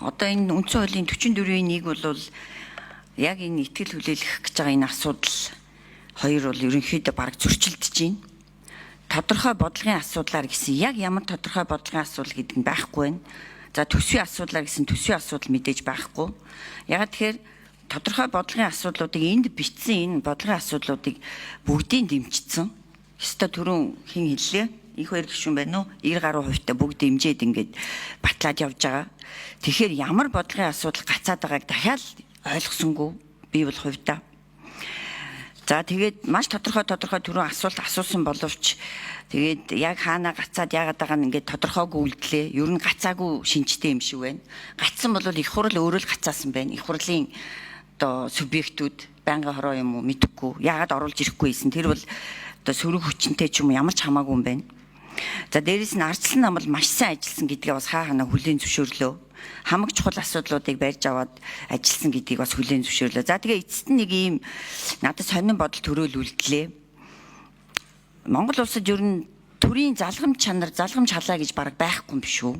одоо энэ үндсэн хуулийн 44-ийн 1 бол яг энэ итгэл хүлээлгэх гэж байгаа энэ асуудал хоёр бол ерөнхийдөө бараг зөрчилдөж байна. Тодорхой бодлогын асуудлаар гэсэн яг ямар тодорхой бодлогын асуудал гэдэг нь байхгүй байна. За төсвийн асуудлаар гэсэн төсвийн асуудал мэдээж байхгүй. Ягаад тэгэхээр тодорхой бодлогын асуудлуудыг энд бичсэн энэ бодлогын асуудлуудыг бүгдийг дэмжсэн. Ёстой түрүүн хэн хэллээ? Их хоёр гишүүн байна уу? 90 гаруй хувьтай бүгд дэмжиж ингээд батлаад явж байгаа. Тэгэхээр ямар бодлогын асуудал гацаад байгааг дахиад ойлгосонгүй би бол хувьдаа. За тэгээд маш тодорхой түрүүн асуулт асуусан боловч тэгээд яг хаана гацаад яагаад байгаа нь ингээд тодорхойгүй үлдлээ. Ер нь гацаагүй шинжтэй юм шиг байна. Гацсан бол их хурл өөрөө л гацаасан байна. Их хурлын одоо субъектүүд байнгын хороо юм уу мэдэхгүй. Яагаад оруулж ирэхгүй байсан. Тэр бол одоо сөрөг хүчнтэй ч юм уу ямар ч хамаагүй юм байна. За дээрээс нь ардчлан нам бол маш сайн ажилласан гэдгээ бас хаана хүлээн зөвшөөрлөө. Хамаг чухал асуудлуудыг барьж аваад ажилласан гэдгийг бас хүлээн зөвшөөрлөө. За тэгээ эцэст нь нэг ийм надад сонирн бодол төрөөлүүлдлээ. Монгол улсад ер нь төрийн залгамж чанар, залгамж халаа гэж бараг байхгүй юм биш үү?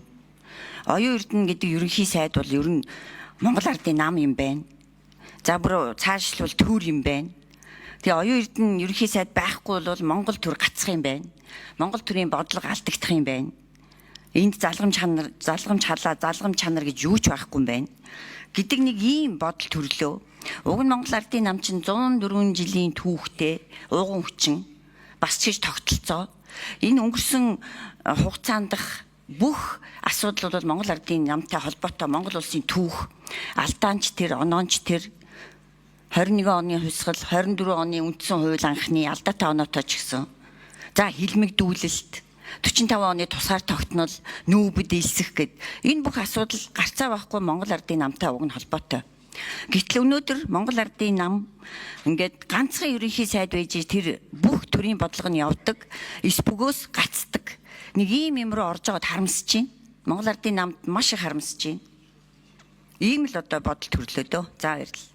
Оюун эрдэнэ гэдэг ерөнхий сайд бол ер нь Монгол ардын нам юм байна. За бүр цаашлбал төр юм байна. Тэгээ оюун эрдэнэ ерөнхий сайд байхгүй бол Монгол төр гацах юм байна. Монгол төрийн бодлого алдагдах юм байна. Энд залгамж чанар гэж юу ч байхгүй юм байна. Гэдэг нэг ийм бодол төрлөө. Уг нь Монгол ардын нам чинь 104 жилийн түүхтэй ууган хүчин бас ч гэж тогтолцоо. Энэ өнгөрсөн хугацаанд бүх асуудал бол Монгол ардын намтай холбоотой Монгол улсын түүх, алдаанч тэр, оноонч тэр 21 оны хувьсгал, 24 оны үндсэн хууль анхны алдаатай оноотой ч гэсэн. За хилмигдүүлэлт 45 оны тусгаар тогтнол нүүбд илсэх гэд энэ бүх асуудал гарцаа байхгүй Монгол ардын намтай уг нь холбоотой. Гэтэл өнөөдөр Монгол ардын нам ингээд ганцхан ерөнхий сайд байж тэр бүх төрлийн бодлого нь явдаг, эс бөгөөс гацдаг. Нэг ийм юм руу орж байгаад харамсаж байна. Монгол ардын намд маш их харамсаж байна. Ийм л одоо бодол төрлөө дөө. За баярлалаа.